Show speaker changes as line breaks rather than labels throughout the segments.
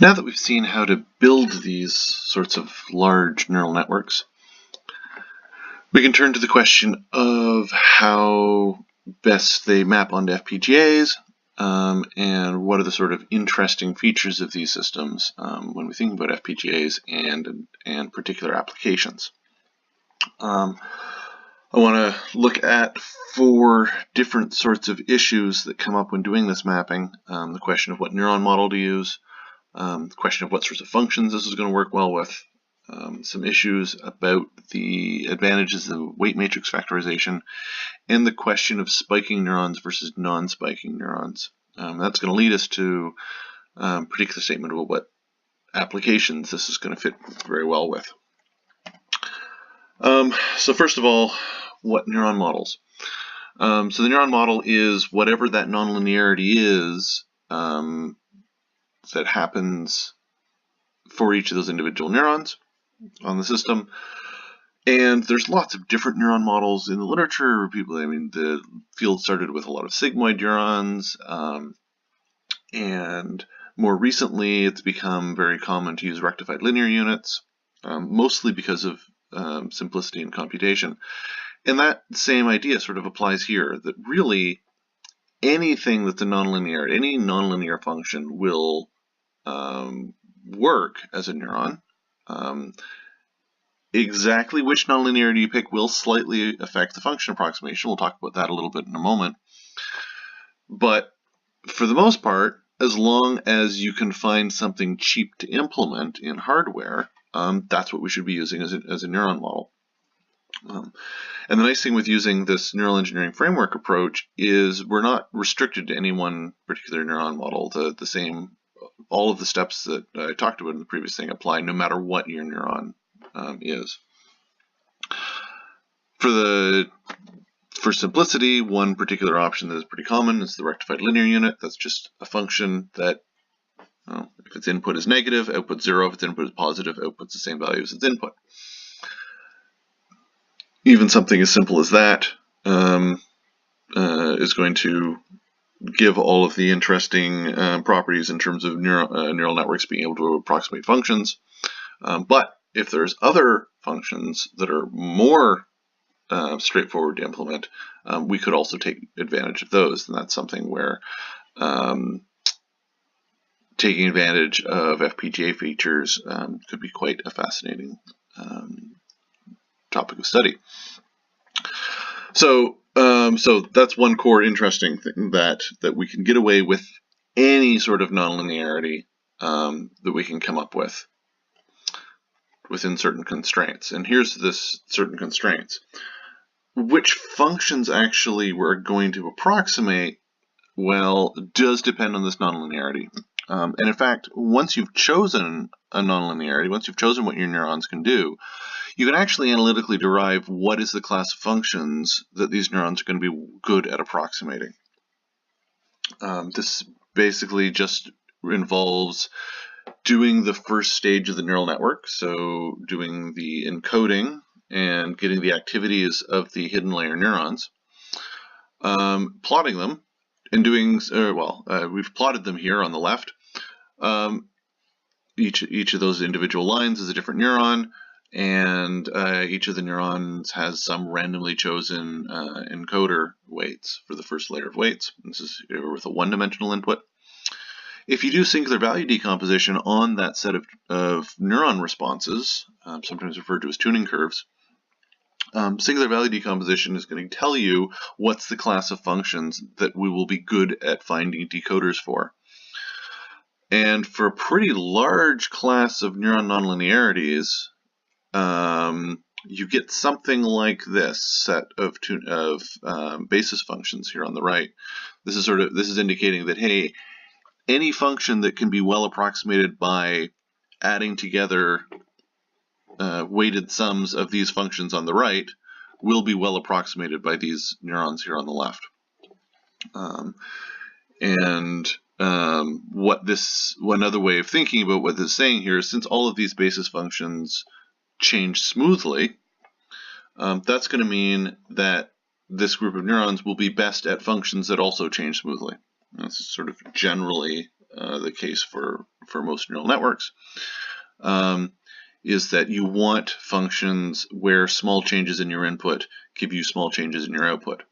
Now that we've seen how to build these sorts of large neural networks, we can turn to the question of how best they map onto FPGAs, and what are the sort of interesting features of these systems when we think about FPGAs and particular applications. I want to look at 4 different sorts of issues that come up when doing this mapping. The question of what neuron model to use, the question of what sorts of functions this is going to work well with, some issues about the advantages of weight matrix factorization, and the question of spiking neurons versus non-spiking neurons. That's going to lead us to a particular statement about what applications this is going to fit very well with. So first of all, what neuron models? So the neuron model is whatever that nonlinearity is that happens for each of those individual neurons on the system. And there's lots of different neuron models in the literature. The field started with a lot of sigmoid neurons, and more recently it's become very common to use rectified linear units, mostly because of simplicity in computation. And that same idea sort of applies here, that really anything that's a nonlinear, any nonlinear function will work as a neuron. Exactly which nonlinearity you pick will slightly affect the function approximation. We'll talk about that a little bit in a moment. But for the most part, as long as you can find something cheap to implement in hardware, that's what we should be using as a neuron model. And the nice thing with using this neural engineering framework approach is we're not restricted to any one particular neuron model. All of the steps that I talked about in the previous thing apply no matter what your neuron is. For simplicity, one particular option that is pretty common is the rectified linear unit. That's just a function that, if its input is negative, outputs 0. If its input is positive, outputs the same value as its input. Even something as simple as that is going to give all of the interesting properties in terms of neural networks being able to approximate functions. But if there's other functions that are more straightforward to implement, we could also take advantage of those. And that's something where taking advantage of FPGA features could be quite a fascinating topic of study. So that's one core interesting thing, that we can get away with any sort of nonlinearity that we can come up with within certain constraints. And here's this certain constraints. Which functions actually we're going to approximate, well, does depend on this nonlinearity. And in fact, once you've chosen a nonlinearity, once you've chosen what your neurons can do, you can actually analytically derive what is the class of functions that these neurons are going to be good at approximating. This basically just involves doing the first stage of the neural network, so doing the encoding and getting the activities of the hidden layer neurons, plotting them, and we've plotted them here on the left. Each of those individual lines is a different neuron, and each of the neurons has some randomly chosen encoder weights for the first layer of weights. This is with a one-dimensional input. If you do singular value decomposition on that set of neuron responses, sometimes referred to as tuning curves, singular value decomposition is going to tell you what's the class of functions that we will be good at finding decoders for. And for a pretty large class of neuron nonlinearities, you get something like this set of basis functions here on the right. This is indicating that, hey, any function that can be well approximated by adding together weighted sums of these functions on the right will be well approximated by these neurons here on the left. One other way of thinking about what this is saying here is, since all of these basis functions change smoothly, that's going to mean that this group of neurons will be best at functions that also change smoothly. This is sort of generally the case for for most neural networks, is that you want functions where small changes in your input give you small changes in your output.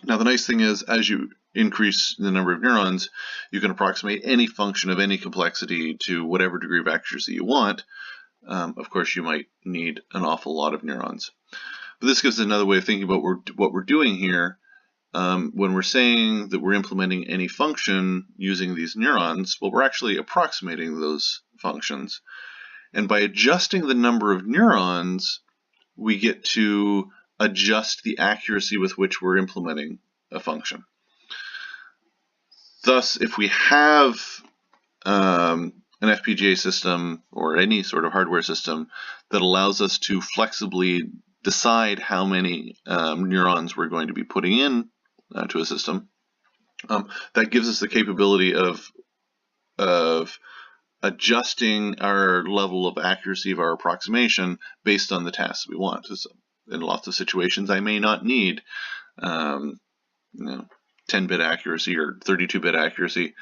Now the nice thing is, as you increase the number of neurons, you can approximate any function of any complexity to whatever degree of accuracy you want. Of course, you might need an awful lot of neurons. But this gives us another way of thinking about what we're doing here. When we're saying that we're implementing any function using these neurons, well, we're actually approximating those functions. And by adjusting the number of neurons, we get to adjust the accuracy with which we're implementing a function. Thus, if we have an FPGA system or any sort of hardware system that allows us to flexibly decide how many neurons we're going to be putting in to a system, that gives us the capability of adjusting our level of accuracy of our approximation based on the tasks we want. So in lots of situations, I may not need 10-bit accuracy or 32-bit accuracy.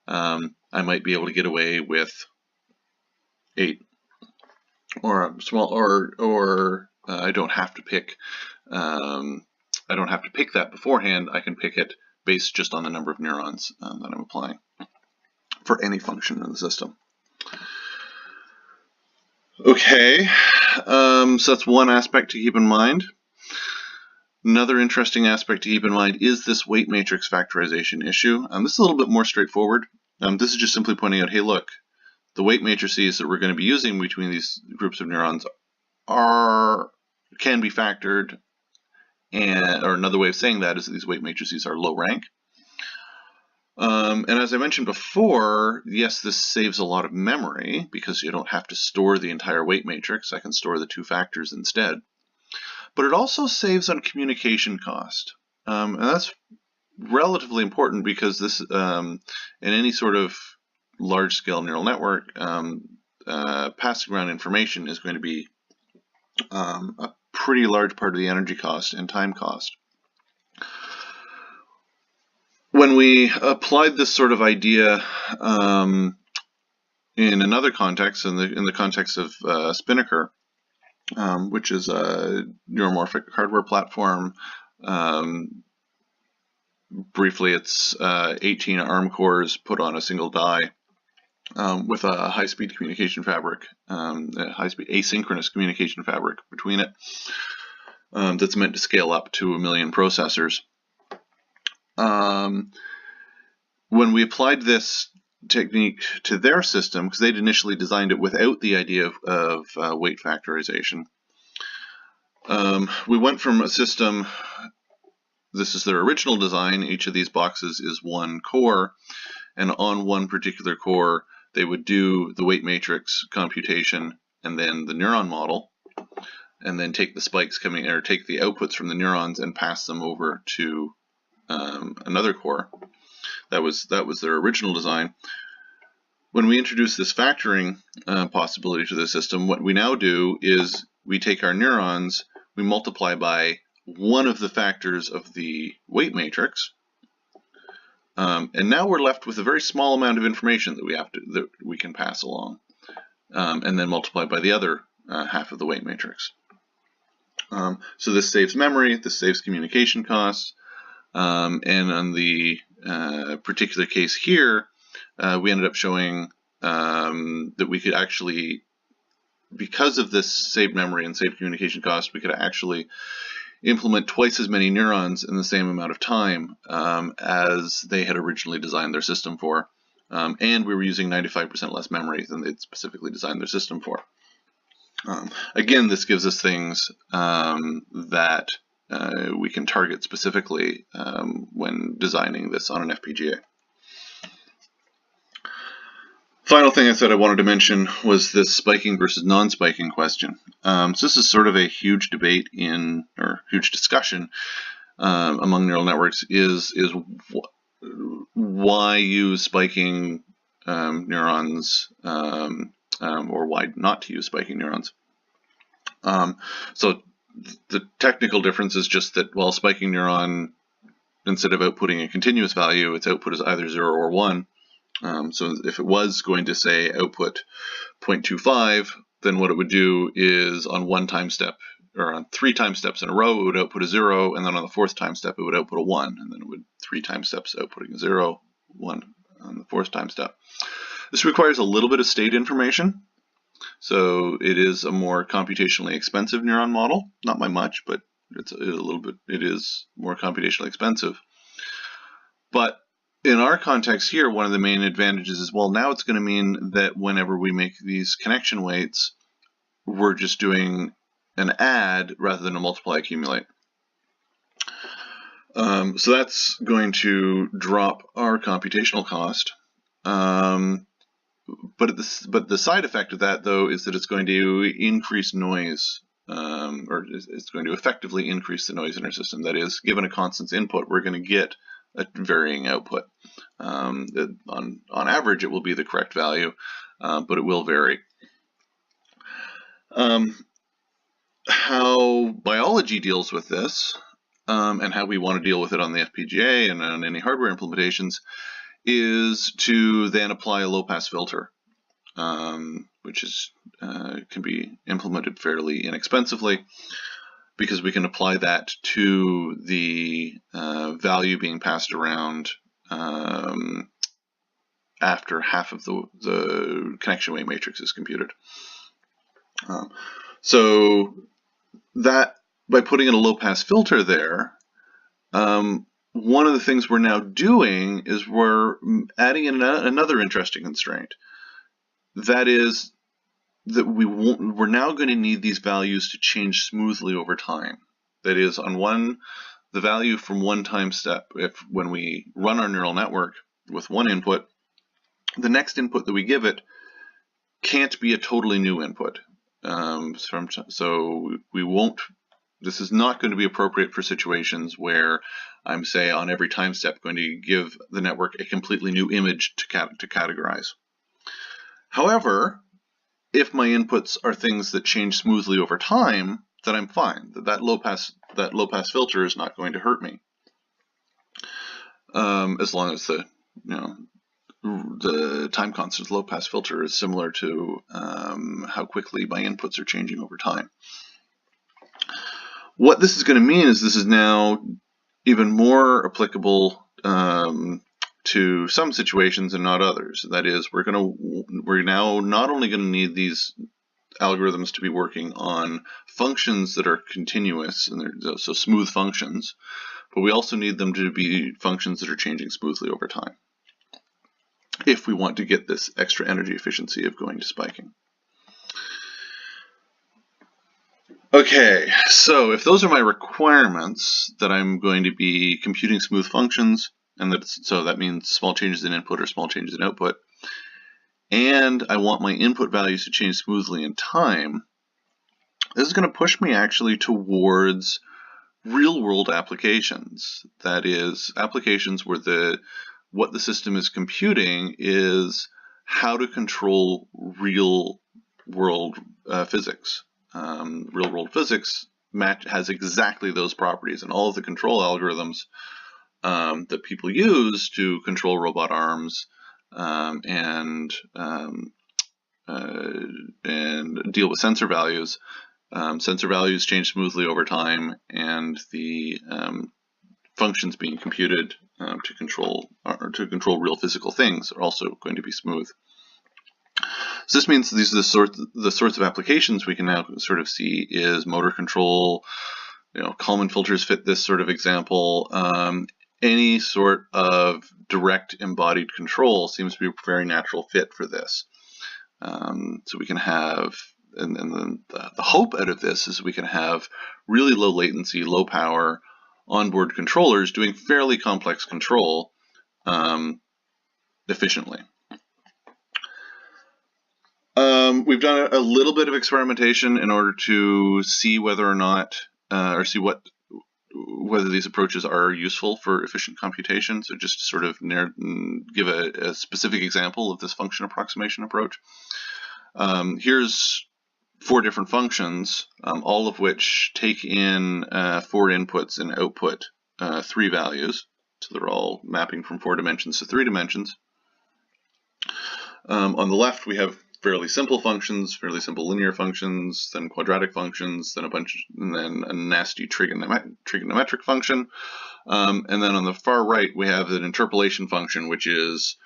I might be able to get away with 8, or small, or I don't have to pick. I don't have to pick that beforehand. I can pick it based just on the number of neurons that I'm applying for any function in the system. Okay, so that's one aspect to keep in mind. Another interesting aspect to keep in mind is this weight matrix factorization issue. This is a little bit more straightforward. This is just simply pointing out, hey, look, the weight matrices that we're going to be using between these groups of neurons can be factored, or another way of saying that is that these weight matrices are low rank. And as I mentioned before, yes, this saves a lot of memory because you don't have to store the entire weight matrix. I can store the 2 factors instead. But it also saves on communication cost. And that's relatively important because this, in any sort of large-scale neural network, passing around information is going to be a pretty large part of the energy cost and time cost. When we applied this sort of idea in another context, in the context of Spinnaker, which is a neuromorphic hardware platform. Briefly, it's 18 ARM cores put on a single die with a high-speed communication fabric, a high-speed asynchronous communication fabric between it that's meant to scale up to 1 million processors. When we applied this technique to their system, because they'd initially designed it without the idea of weight factorization, we went from a system, this is their original design, each of these boxes is 1 core, and on one particular core they would do the weight matrix computation and then the neuron model, and then take the spikes coming, or take the outputs from the neurons and pass them over to another core. That was their original design. When we introduce this factoring possibility to the system, what we now do is we take our neurons, we multiply by one of the factors of the weight matrix, and now we're left with a very small amount of information that we can pass along, and then multiply by the other half of the weight matrix. So this saves memory, this saves communication costs, and on the particular case here, we ended up showing that we could actually, because of this saved memory and saved communication cost, we could actually implement twice as many neurons in the same amount of time as they had originally designed their system for. And we were using 95% less memory than they'd specifically designed their system for. Again, this gives us things that we can target specifically when designing this on an FPGA. Final thing I said I wanted to mention was this spiking versus non-spiking question. So this is sort of a huge debate or huge discussion among neural networks is why use spiking neurons or why not to use spiking neurons. So the technical difference is just that, well, spiking neuron, instead of outputting a continuous value, its output is either 0 or 1. So if it was going to say output 0.25, then what it would do is on one time step, or on 3 time steps in a row, it would output a 0, and then on the 4th time step, it would output a 1, and then it would 3 time steps outputting a 0, 1 on the 4th time step. This requires a little bit of state information, so it is a more computationally expensive neuron model. Not by much, but it's a little bit. It is more computationally expensive. But in our context here, one of the main advantages is, well, now it's going to mean that whenever we make these connection weights, we're just doing an add rather than a multiply accumulate. So that's going to drop our computational cost. But the side effect of that, though, is that it's going to increase noise, or it's going to effectively increase the noise in our system. That is, given a constant input, we're going to get a varying output. On average, it will be the correct value, but it will vary. How biology deals with this, and how we want to deal with it on the FPGA and on any hardware implementations, is to then apply a low-pass filter, which is can be implemented fairly inexpensively, because we can apply that to the value being passed around after half of the connection weight matrix is computed. So that, by putting in a low-pass filter there, one of the things we're now doing is we're adding in another interesting constraint. That is that we're now going to need these values to change smoothly over time. That is, on the value from one time step, when we run our neural network with one input, the next input that we give it can't be a totally new input. So we won't. This is not going to be appropriate for situations where I'm, say, on every time step going to give the network a completely new image to categorize. However, if my inputs are things that change smoothly over time, then I'm fine. That low pass filter is not going to hurt me, as long as the time constant low pass filter is similar to how quickly my inputs are changing over time. What this is going to mean is this is now even more applicable to some situations and not others. That is, we're now not only going to need these algorithms to be working on functions that are continuous, and they're so smooth functions, but we also need them to be functions that are changing smoothly over time, if we want to get this extra energy efficiency of going to spiking. Okay, so if those are my requirements, that I'm going to be computing smooth functions, and so that means small changes in input or small changes in output, and I want my input values to change smoothly in time, this is going to push me actually towards real-world applications. That is, applications where what the system is computing is how to control real-world physics. Real-world physics has exactly those properties, and all of the control algorithms that people use to control robot arms and deal with sensor values. Sensor values change smoothly over time, and the functions being computed to control real physical things are also going to be smooth. So this means these are the sorts of applications we can now sort of see is motor control. Kalman filters fit this sort of example. Any sort of direct embodied control seems to be a very natural fit for this. So we can have, and then the hope out of this is we can have really low latency, low power onboard controllers doing fairly complex control efficiently. We've done a little bit of experimentation in order to see whether or not, or see whether these approaches are useful for efficient computation. So just to sort of give a specific example of this function approximation approach. Here's 4 different functions, all of which take in 4 inputs and output 3 values. So they're all mapping from 4 dimensions to 3 dimensions. On the left, we have fairly simple functions, fairly simple linear functions, then quadratic functions, then a nasty trigonometric function. And then on the far right, we have an interpolation function, which is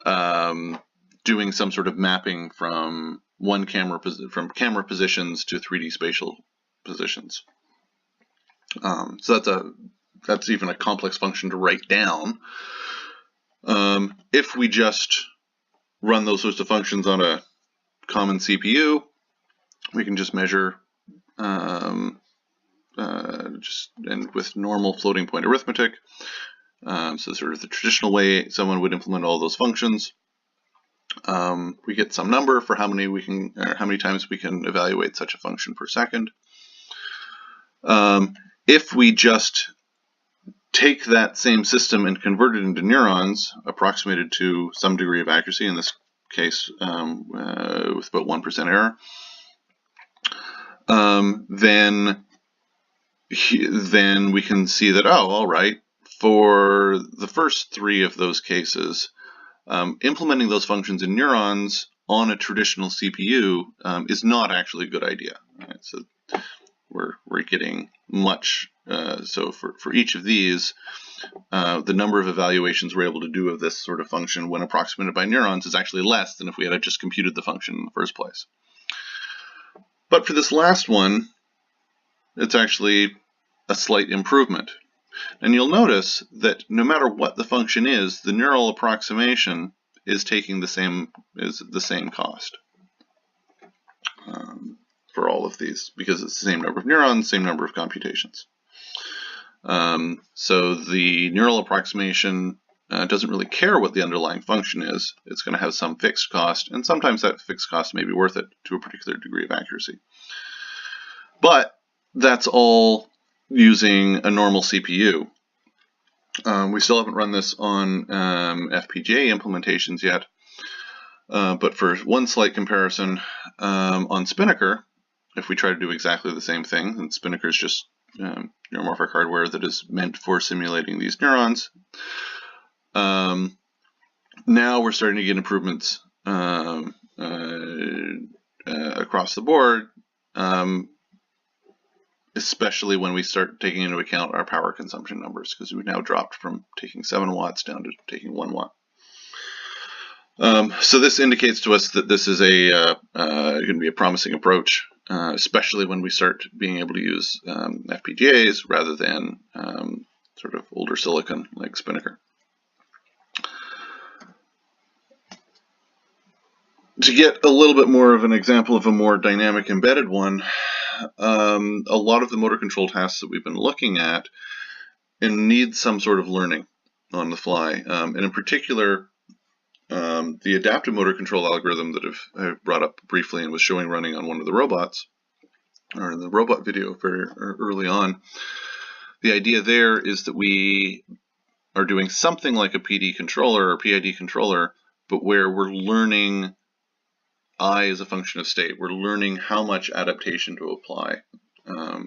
doing some sort of mapping from camera positions to 3D spatial positions. So that's even a complex function to write down. If we just run those sorts of functions on a common CPU, we can just measure and with normal floating point arithmetic. So sort of the traditional way someone would implement all those functions. We get some number for how many times we can evaluate such a function per second. If we just take that same system and convert it into neurons, approximated to some degree of accuracy, in this case with about 1% error, then we can see that, oh, all right, for the first 3 of those cases, implementing those functions in neurons on a traditional CPU is not actually a good idea. Right? So we're getting much. So for each of these, the number of evaluations we're able to do of this sort of function when approximated by neurons is actually less than if we had just computed the function in the first place. But for this last one, it's actually a slight improvement. And you'll notice that no matter what the function is, the neural approximation is taking the same cost for all of these, because it's the same number of neurons, same number of computations. So the neural approximation doesn't really care what the underlying function is. It's going to have some fixed cost, and sometimes that fixed cost may be worth it to a particular degree of accuracy. But that's all using a normal CPU. We still haven't run this on FPGA implementations yet, but for one slight comparison, on Spinnaker, if we try to do exactly the same thing, and Spinnaker is just neuromorphic hardware that is meant for simulating these neurons, now we're starting to get improvements across the board, especially when we start taking into account our power consumption numbers, because we've now dropped from taking 7 watts down to taking 1 watt. So this indicates to us that this is going to be a promising approach, especially when we start being able to use FPGAs rather than sort of older silicon like Spinnaker. To get a little bit more of an example of a more dynamic embedded one, a lot of the motor control tasks that we've been looking at need some sort of learning on the fly, and in particular, the adaptive motor control algorithm that I've brought up briefly and was showing running on one of the robots, or in the robot video very early on. The idea there is that we are doing something like a PD controller or PID controller, but where we're learning I as a function of state. We're learning how much adaptation to apply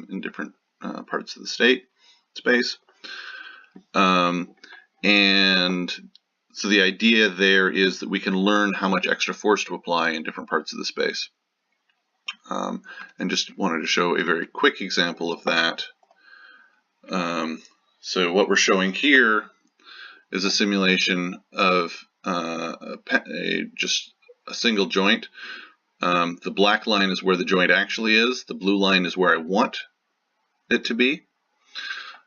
in different parts of the state space. And so the idea there is that we can learn how much extra force to apply in different parts of the space. And just wanted to show a very quick example of that. So what we're showing here is a simulation of just a single joint. The black line is where the joint actually is. The blue line is where I want it to be.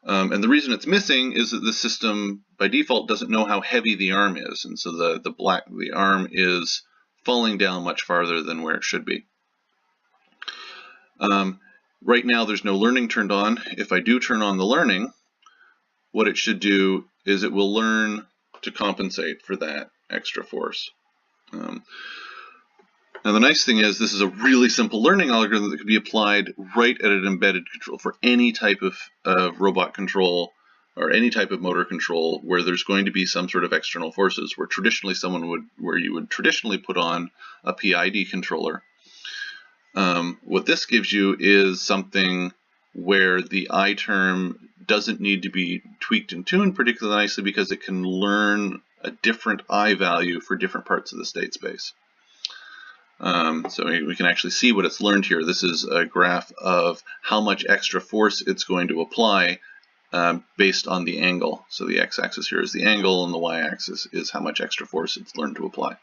And the reason it's missing is that the system by default doesn't know how heavy the arm is, and so the arm is falling down much farther than where it should be. Right now there's no learning turned on. If I do turn on the learning, what it should do is it will learn to compensate for that extra force. Now the nice thing is this is a really simple learning algorithm that can be applied right at an embedded control for any type of robot control or any type of motor control where there's going to be some sort of external forces, where traditionally you would traditionally put on a PID controller. What this gives you is something where the I term doesn't need to be tweaked and tuned particularly nicely, because it can learn a different I value for different parts of the state space. So we can actually see what it's learned here. This is a graph of how much extra force it's going to apply based on the angle. So the x-axis here is the angle, and the y-axis is how much extra force it's learned to apply.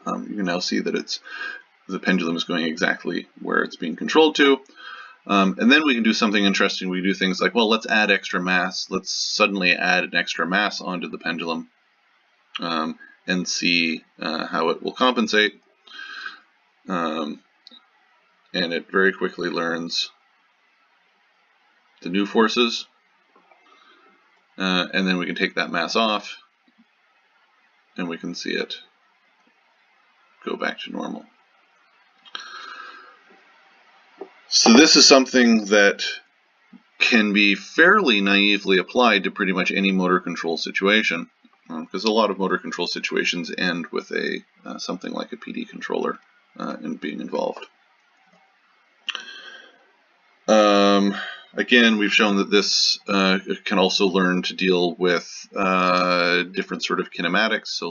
You can now see that the pendulum is going exactly where it's being controlled to. And then we can do something interesting. We do things like, well, let's add extra mass. Let's suddenly add an extra mass onto the pendulum and see how it will compensate. And it very quickly learns the new forces. And then we can take that mass off, and we can see it go back to normal. So this is something that can be fairly naively applied to pretty much any motor control situation, because a lot of motor control situations end with something like a PD controller being involved. Again, we've shown that this can also learn to deal with different sort of kinematics. So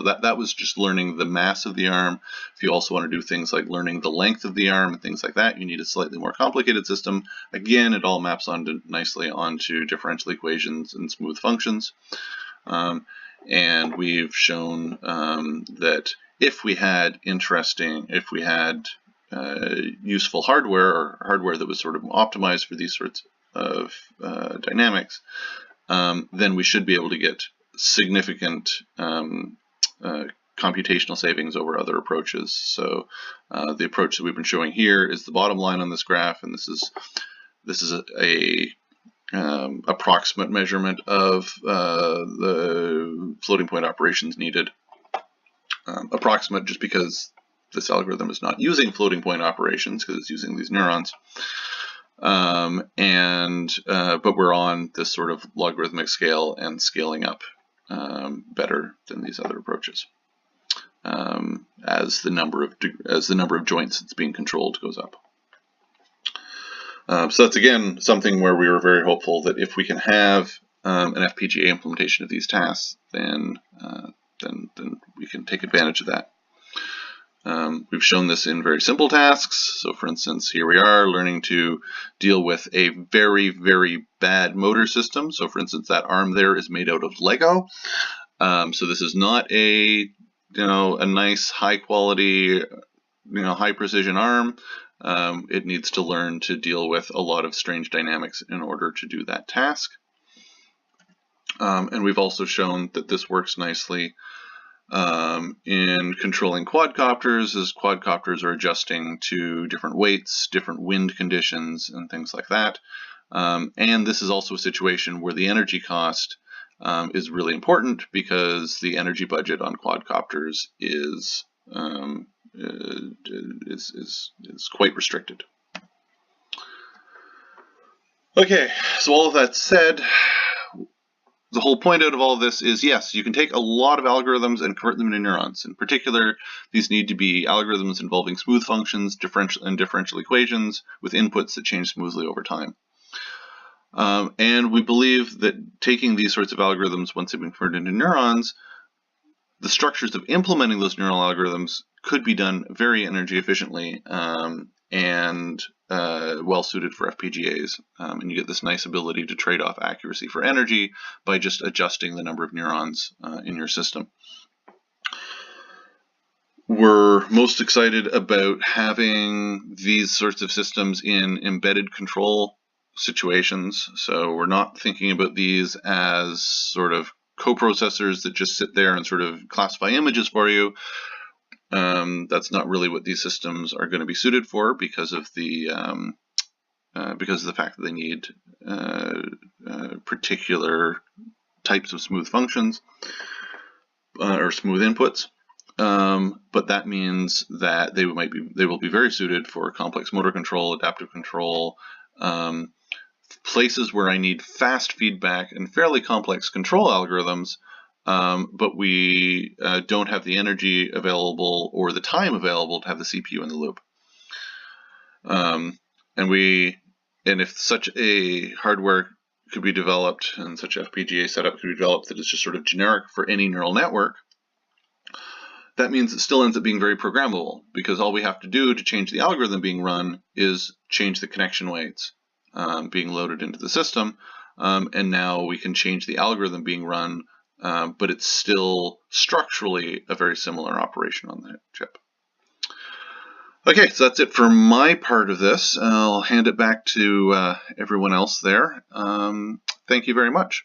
that was just learning the mass of the arm. If you also want to do things like learning the length of the arm and things like that, you need a slightly more complicated system. Again, it all maps nicely onto differential equations and smooth functions. And we've shown that if we had useful hardware, or hardware that was sort of optimized for these sorts of dynamics, then we should be able to get significant computational savings over other approaches. So the approach that we've been showing here is the bottom line on this graph, and this is a approximate measurement of the floating point operations needed. Approximate just because this algorithm is not using floating point operations, because it's using these neurons. But we're on this sort of logarithmic scale and scaling up better than these other approaches as the number of joints that's being controlled goes up. So that's again something where we were very hopeful that if we can have an FPGA implementation of these tasks, then we can take advantage of that. We've shown this in very simple tasks. So for instance, here we are learning to deal with a very, very bad motor system. So for instance, that arm there is made out of Lego. So this is not a nice, high quality, high precision arm. It needs to learn to deal with a lot of strange dynamics in order to do that task. And we've also shown that this works nicely in controlling quadcopters, as quadcopters are adjusting to different weights, different wind conditions, and things like that. And this is also a situation where the energy cost is really important, because the energy budget on quadcopters is quite restricted. Okay, so all of that said, the whole point out of all of this is, yes, you can take a lot of algorithms and convert them into neurons. In particular, these need to be algorithms involving smooth functions, differential equations with inputs that change smoothly over time. And we believe that taking these sorts of algorithms, once they've been converted into neurons, the structures of implementing those neural algorithms could be done very energy efficiently and well suited for FPGAs. And you get this nice ability to trade off accuracy for energy by just adjusting the number of neurons in your system. We're most excited about having these sorts of systems in embedded control situations. So we're not thinking about these as sort of coprocessors that just sit there and sort of classify images for you. That's not really what these systems are going to be suited for, because of the fact that they need particular types of smooth functions or smooth inputs. But that means that they will be very suited for complex motor control, adaptive control, places where I need fast feedback and fairly complex control algorithms, but we don't have the energy available or the time available to have the CPU in the loop. And if such a hardware could be developed, and such FPGA setup could be developed that is just sort of generic for any neural network, that means it still ends up being very programmable, because all we have to do to change the algorithm being run is change the connection weights being loaded into the system, and now we can change the algorithm being run, but it's still structurally a very similar operation on the chip. Okay, so that's it for my part of this. I'll hand it back to everyone else there. Thank you very much.